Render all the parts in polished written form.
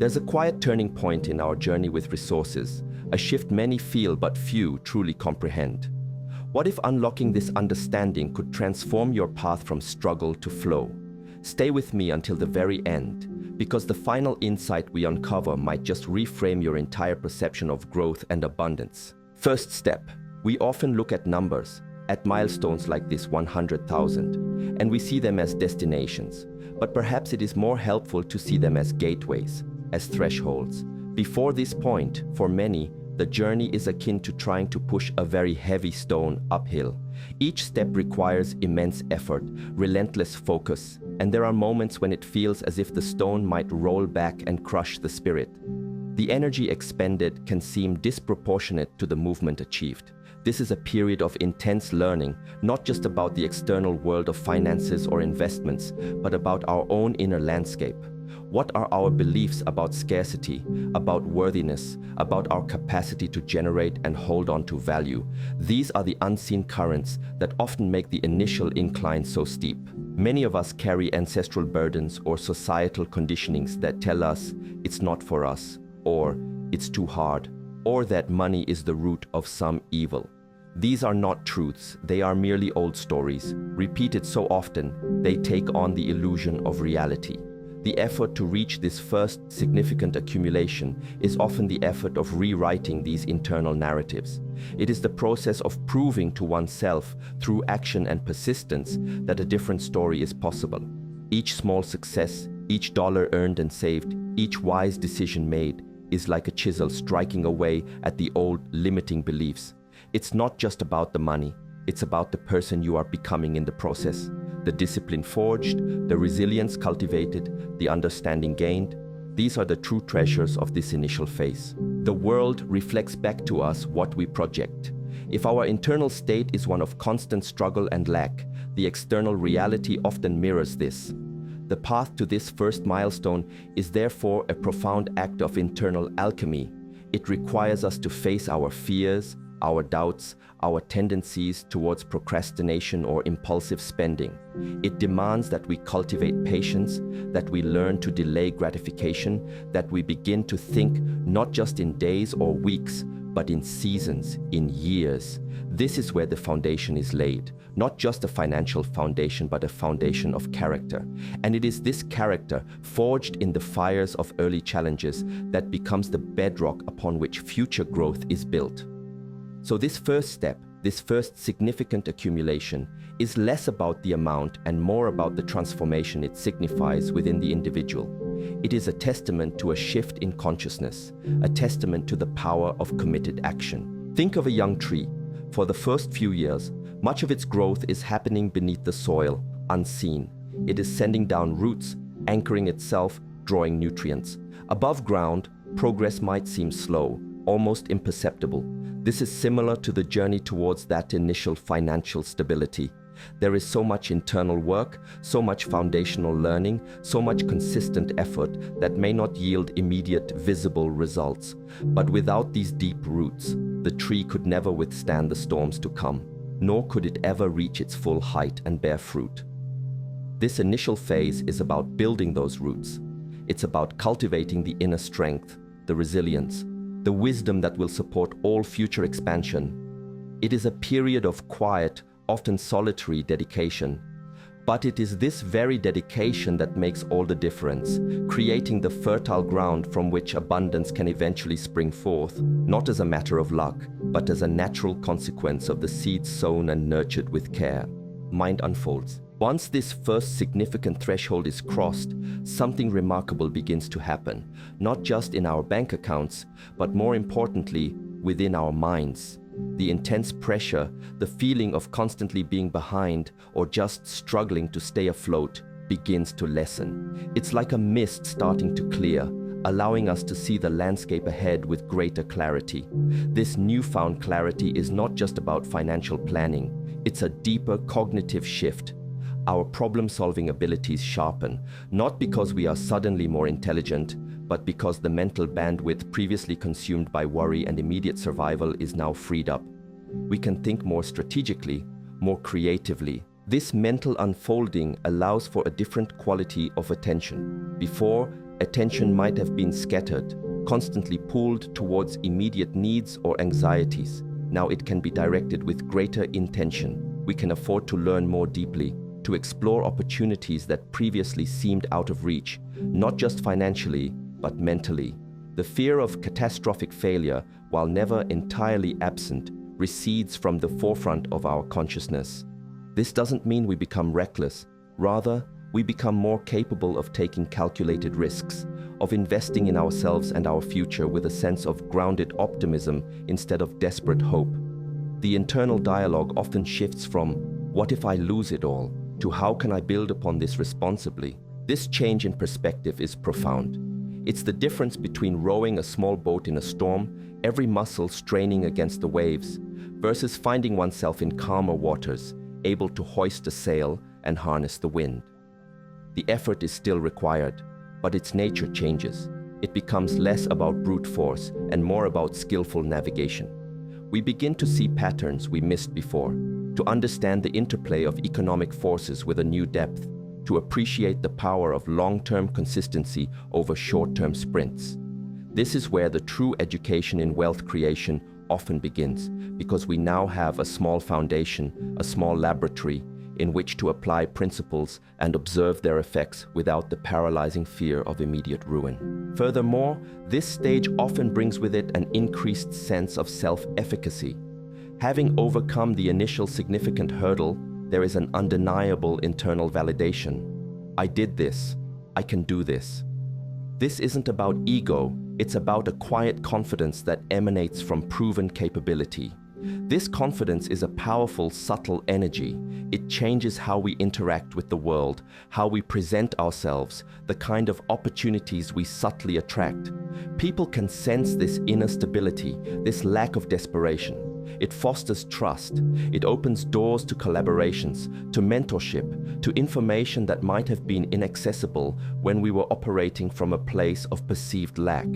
There's a quiet turning point in our journey with resources, a shift many feel but few truly comprehend. What if unlocking this understanding could transform your path from struggle to flow? Stay with me until the very end, because the final insight we uncover might just reframe your entire perception of growth and abundance. First step, we often look at numbers, at milestones like this 100,000, and we see them as destinations. But perhaps it is more helpful to see them as gateways, as thresholds. Before this point, for many, the journey is akin to trying to push a very heavy stone uphill. Each step requires immense effort, relentless focus, and there are moments when it feels as if the stone might roll back and crush the spirit. The energy expended can seem disproportionate to the movement achieved. This is a period of intense learning, not just about the external world of finances or investments, but about our own inner landscape. What are our beliefs about scarcity, about worthiness, about our capacity to generate and hold on to value? These are the unseen currents that often make the initial incline so steep. Many of us carry ancestral burdens or societal conditionings that tell us it's not for us, or it's too hard, or that money is the root of some evil. These are not truths, they are merely old stories. Repeated so often, they take on the illusion of reality. The effort to reach this first significant accumulation is often the effort of rewriting these internal narratives. It is the process of proving to oneself, through action and persistence, that a different story is possible. Each small success, each dollar earned and saved, each wise decision made, is like a chisel striking away at the old limiting beliefs. It's not just about the money, it's about the person you are becoming in the process. The discipline forged, the resilience cultivated, the understanding gained. These are the true treasures of this initial phase. The world reflects back to us what we project. If our internal state is one of constant struggle and lack, the external reality often mirrors this. The path to this first milestone is therefore a profound act of internal alchemy. It requires us to face our fears, our doubts, our tendencies towards procrastination or impulsive spending. It demands that we cultivate patience, that we learn to delay gratification, that we begin to think not just in days or weeks, but in seasons, in years. This is where the foundation is laid. Not just a financial foundation, but a foundation of character. And it is this character, forged in the fires of early challenges, that becomes the bedrock upon which future growth is built. So this first step, this first significant accumulation, is less about the amount and more about the transformation it signifies within the individual. It is a testament to a shift in consciousness, a testament to the power of committed action. Think of a young tree. For the first few years, much of its growth is happening beneath the soil, unseen. It is sending down roots, anchoring itself, drawing nutrients. Above ground, progress might seem slow, almost imperceptible. This is similar to the journey towards that initial financial stability. There is so much internal work, so much foundational learning, so much consistent effort that may not yield immediate visible results. But without these deep roots, the tree could never withstand the storms to come, nor could it ever reach its full height and bear fruit. This initial phase is about building those roots. It's about cultivating the inner strength, the resilience, the wisdom that will support all future expansion. It is a period of quiet, often solitary dedication. But it is this very dedication that makes all the difference, creating the fertile ground from which abundance can eventually spring forth, not as a matter of luck, but as a natural consequence of the seeds sown and nurtured with care. Mind unfolds. Once this first significant threshold is crossed, something remarkable begins to happen, not just in our bank accounts, but more importantly, within our minds. The intense pressure, the feeling of constantly being behind or just struggling to stay afloat, begins to lessen. It's like a mist starting to clear, allowing us to see the landscape ahead with greater clarity. This newfound clarity is not just about financial planning, it's a deeper cognitive shift. Our problem-solving abilities sharpen, not because we are suddenly more intelligent, but because the mental bandwidth previously consumed by worry and immediate survival is now freed up. We can think more strategically, more creatively. This mental unfolding allows for a different quality of attention. Before, attention might have been scattered, constantly pulled towards immediate needs or anxieties. Now it can be directed with greater intention. We can afford to learn more deeply, to explore opportunities that previously seemed out of reach, not just financially, but mentally. The fear of catastrophic failure, while never entirely absent, recedes from the forefront of our consciousness. This doesn't mean we become reckless. Rather, we become more capable of taking calculated risks, of investing in ourselves and our future with a sense of grounded optimism instead of desperate hope. The internal dialogue often shifts from, "What if I lose it all?" to "How can I build upon this responsibly?" This change in perspective is profound. It's the difference between rowing a small boat in a storm, every muscle straining against the waves, versus finding oneself in calmer waters, able to hoist a sail and harness the wind. The effort is still required, but its nature changes. It becomes less about brute force and more about skillful navigation. We begin to see patterns we missed before, to understand the interplay of economic forces with a new depth, to appreciate the power of long-term consistency over short-term sprints. This is where the true education in wealth creation often begins, because we now have a small foundation, a small laboratory, in which to apply principles and observe their effects without the paralyzing fear of immediate ruin. Furthermore, this stage often brings with it an increased sense of self-efficacy. Having overcome the initial significant hurdle, there is an undeniable internal validation. I did this. I can do this. This isn't about ego, it's about a quiet confidence that emanates from proven capability. This confidence is a powerful, subtle energy. It changes how we interact with the world, how we present ourselves, the kind of opportunities we subtly attract. People can sense this inner stability, this lack of desperation. It fosters trust. It opens doors to collaborations, to mentorship, to information that might have been inaccessible when we were operating from a place of perceived lack.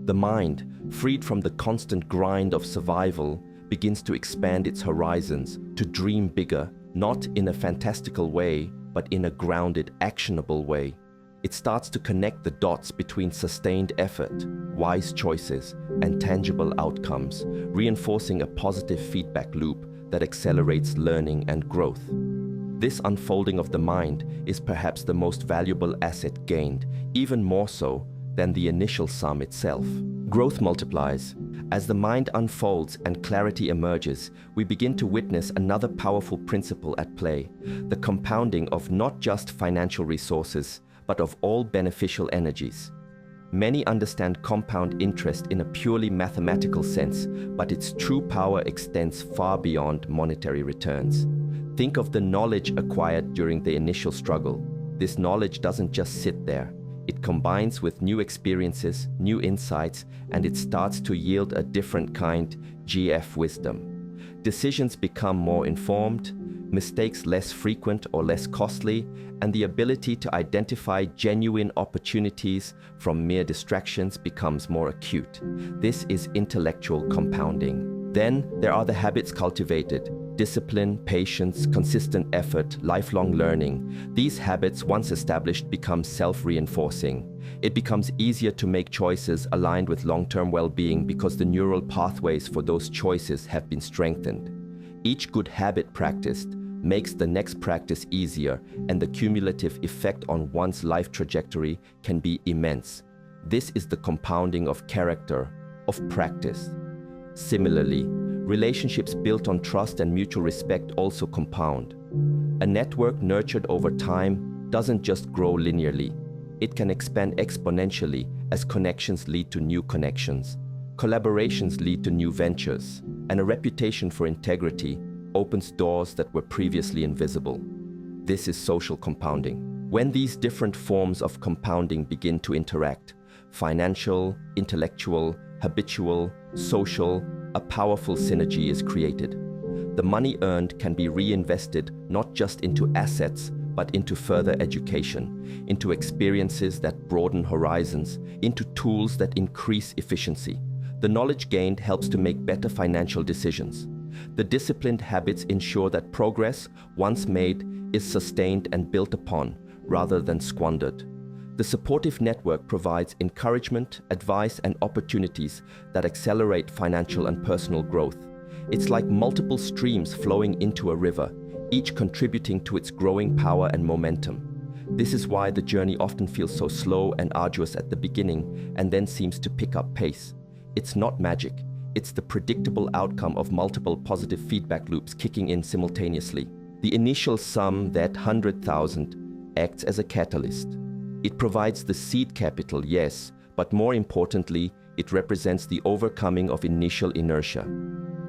The mind, freed from the constant grind of survival, begins to expand its horizons, to dream bigger, not in a fantastical way, but in a grounded, actionable way. It starts to connect the dots between sustained effort, wise choices, and tangible outcomes, reinforcing a positive feedback loop that accelerates learning and growth. This unfolding of the mind is perhaps the most valuable asset gained, even more so than the initial sum itself. Growth multiplies. As the mind unfolds and clarity emerges, we begin to witness another powerful principle at play, the compounding of not just financial resources, but of all beneficial energies. Many understand compound interest in a purely mathematical sense, but its true power extends far beyond monetary returns. Think of the knowledge acquired during the initial struggle. This knowledge doesn't just sit there. It combines with new experiences, new insights, and it starts to yield a different kind GF wisdom. Decisions become more informed, mistakes less frequent or less costly, and the ability to identify genuine opportunities from mere distractions becomes more acute. This is intellectual compounding. Then there are the habits cultivated: discipline, patience, consistent effort, lifelong learning. These habits, once established, become self-reinforcing. It becomes easier to make choices aligned with long-term well-being because the neural pathways for those choices have been strengthened. Each good habit practiced makes the next practice easier, and the cumulative effect on one's life trajectory can be immense. This is the compounding of character, of practice. Similarly, relationships built on trust and mutual respect also compound. A network nurtured over time doesn't just grow linearly. It can expand exponentially as connections lead to new connections, collaborations lead to new ventures, and a reputation for integrity opens doors that were previously invisible. This is social compounding. When these different forms of compounding begin to interact, financial, intellectual, habitual, social, a powerful synergy is created. The money earned can be reinvested not just into assets, but into further education, into experiences that broaden horizons, into tools that increase efficiency. The knowledge gained helps to make better financial decisions. The disciplined habits ensure that progress, once made, is sustained and built upon, rather than squandered. The supportive network provides encouragement, advice, and opportunities that accelerate financial and personal growth. It's like multiple streams flowing into a river, each contributing to its growing power and momentum. This is why the journey often feels so slow and arduous at the beginning and then seems to pick up pace. It's not magic. It's the predictable outcome of multiple positive feedback loops kicking in simultaneously. The initial sum, that 100,000, acts as a catalyst. It provides the seed capital, yes, but more importantly, it represents the overcoming of initial inertia.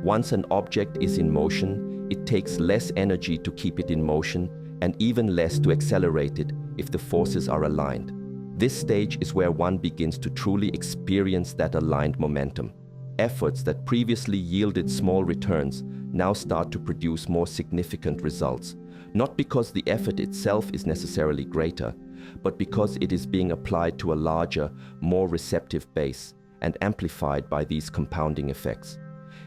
Once an object is in motion, it takes less energy to keep it in motion and even less to accelerate it if the forces are aligned. This stage is where one begins to truly experience that aligned momentum. Efforts that previously yielded small returns now start to produce more significant results, not because the effort itself is necessarily greater, but because it is being applied to a larger, more receptive base and amplified by these compounding effects.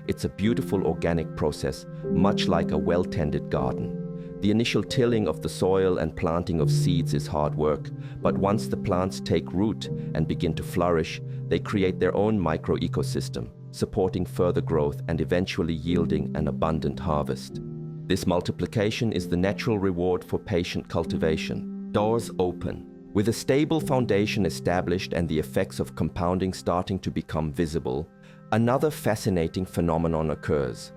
It's a beautiful organic process, much like a well-tended garden. The initial tilling of the soil and planting of seeds is hard work, but once the plants take root and begin to flourish, they create their own micro-ecosystem, supporting further growth and eventually yielding an abundant harvest. This multiplication is the natural reward for patient cultivation. Doors open. With a stable foundation established and the effects of compounding starting to become visible, another fascinating phenomenon occurs.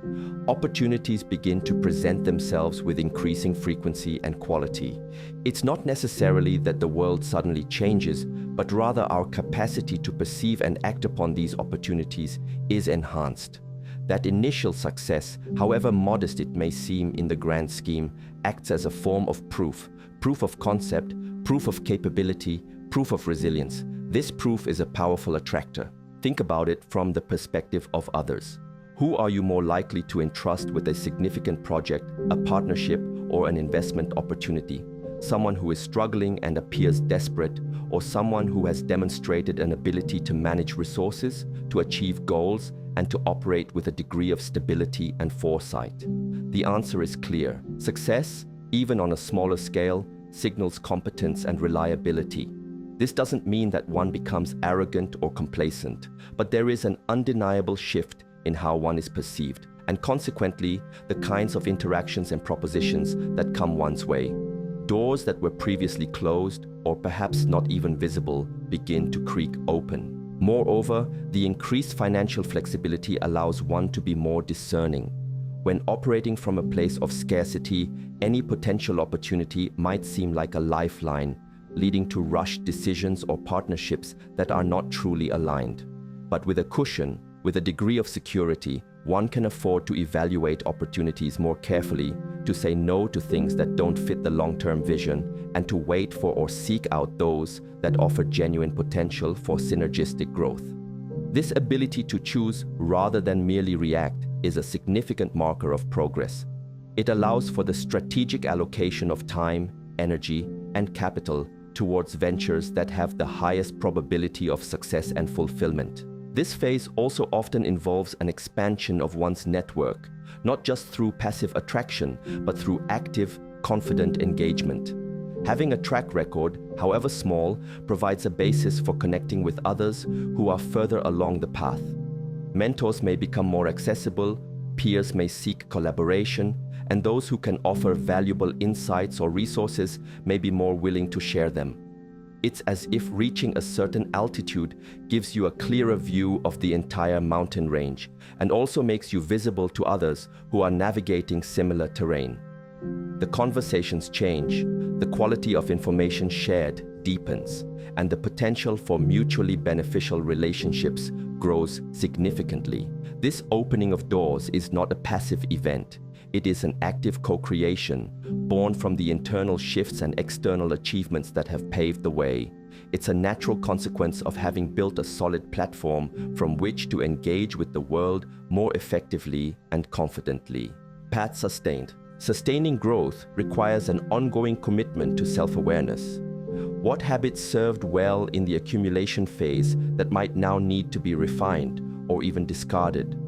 Opportunities begin to present themselves with increasing frequency and quality. It's not necessarily that the world suddenly changes, but rather our capacity to perceive and act upon these opportunities is enhanced. That initial success, however modest it may seem in the grand scheme, acts as a form of proof of concept, proof of capability, proof of resilience. This proof is a powerful attractor. Think about it from the perspective of others. Who are you more likely to entrust with a significant project, a partnership, or an investment opportunity? Someone who is struggling and appears desperate, or someone who has demonstrated an ability to manage resources, to achieve goals, and to operate with a degree of stability and foresight? The answer is clear. Success, even on a smaller scale, signals competence and reliability. This doesn't mean that one becomes arrogant or complacent, but there is an undeniable shift in how one is perceived, and consequently, the kinds of interactions and propositions that come one's way. Doors that were previously closed, or perhaps not even visible, begin to creak open. Moreover, the increased financial flexibility allows one to be more discerning. When operating from a place of scarcity, any potential opportunity might seem like a lifeline, leading to rushed decisions or partnerships that are not truly aligned. But with a cushion, with a degree of security, one can afford to evaluate opportunities more carefully, to say no to things that don't fit the long-term vision, and to wait for or seek out those that offer genuine potential for synergistic growth. This ability to choose rather than merely react is a significant marker of progress. It allows for the strategic allocation of time, energy, and capital towards ventures that have the highest probability of success and fulfillment. This phase also often involves an expansion of one's network, not just through passive attraction, but through active, confident engagement. Having a track record, however small, provides a basis for connecting with others who are further along the path. Mentors may become more accessible, peers may seek collaboration, and those who can offer valuable insights or resources may be more willing to share them. It's as if reaching a certain altitude gives you a clearer view of the entire mountain range and also makes you visible to others who are navigating similar terrain. The conversations change, the quality of information shared deepens, and the potential for mutually beneficial relationships grows significantly. This opening of doors is not a passive event. It is an active co-creation, born from the internal shifts and external achievements that have paved the way. It's a natural consequence of having built a solid platform from which to engage with the world more effectively and confidently. Path sustained. Sustaining growth requires an ongoing commitment to self-awareness. What habits served well in the accumulation phase that might now need to be refined or even discarded?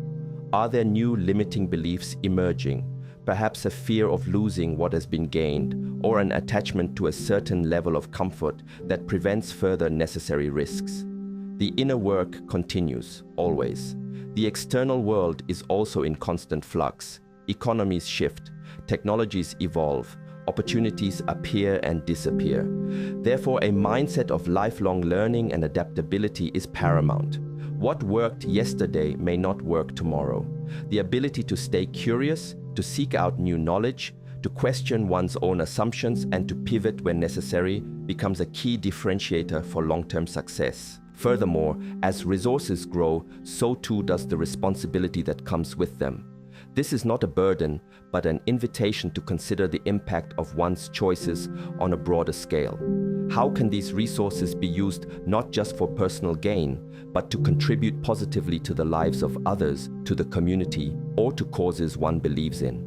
Are there new limiting beliefs emerging? perhaps a fear of losing what has been gained, or an attachment to a certain level of comfort that prevents further necessary risks. The inner work continues, always. The external world is also in constant flux. Economies shift, technologies evolve, opportunities appear and disappear. Therefore, a mindset of lifelong learning and adaptability is paramount. What worked yesterday may not work tomorrow. The ability to stay curious, to seek out new knowledge, to question one's own assumptions, and to pivot when necessary becomes a key differentiator for long-term success. Furthermore, as resources grow, so too does the responsibility that comes with them. This is not a burden, but an invitation to consider the impact of one's choices on a broader scale. How can these resources be used not just for personal gain, but to contribute positively to the lives of others, to the community, or to causes one believes in?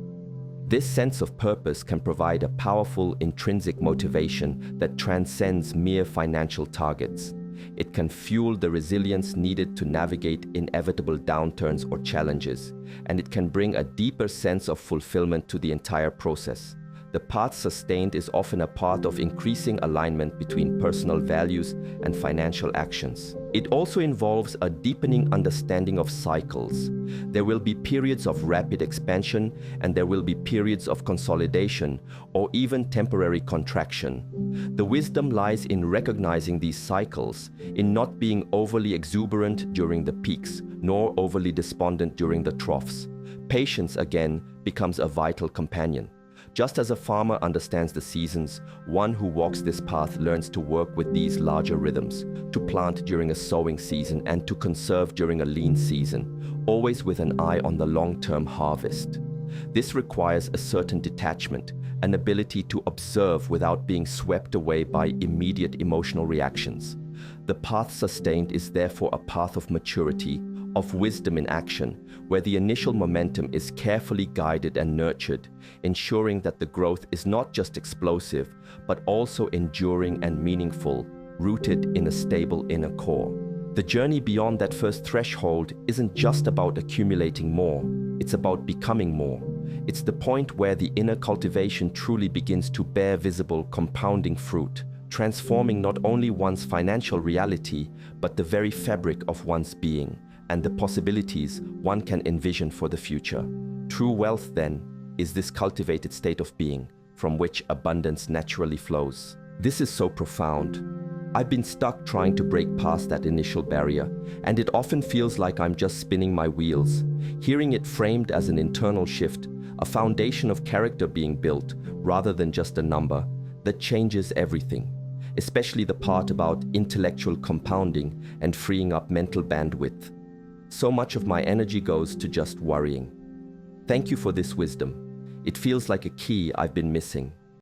This sense of purpose can provide a powerful intrinsic motivation that transcends mere financial targets. It can fuel the resilience needed to navigate inevitable downturns or challenges, and it can bring a deeper sense of fulfillment to the entire process. The path sustained is often a path of increasing alignment between personal values and financial actions. It also involves a deepening understanding of cycles. There will be periods of rapid expansion, and there will be periods of consolidation or even temporary contraction. The wisdom lies in recognizing these cycles, in not being overly exuberant during the peaks, nor overly despondent during the troughs. Patience, again, becomes a vital companion. Just as a farmer understands the seasons, one who walks this path learns to work with these larger rhythms, to plant during a sowing season and to conserve during a lean season, always with an eye on the long-term harvest. This requires a certain detachment, an ability to observe without being swept away by immediate emotional reactions. The path sustained is therefore a path of maturity, of wisdom in action, where the initial momentum is carefully guided and nurtured, ensuring that the growth is not just explosive, but also enduring and meaningful, rooted in a stable inner core. The journey beyond that first threshold isn't just about accumulating more, it's about becoming more. It's the point where the inner cultivation truly begins to bear visible, compounding fruit, transforming not only one's financial reality, but the very fabric of one's being, and the possibilities one can envision for the future. True wealth, then, is this cultivated state of being, from which abundance naturally flows. This is so profound. I've been stuck trying to break past that initial barrier, and it often feels like I'm just spinning my wheels. Hearing it framed as an internal shift, a foundation of character being built, rather than just a number, that changes everything, especially the part about intellectual compounding and freeing up mental bandwidth. So much of my energy goes to just worrying. Thank you for this wisdom. It feels like a key I've been missing.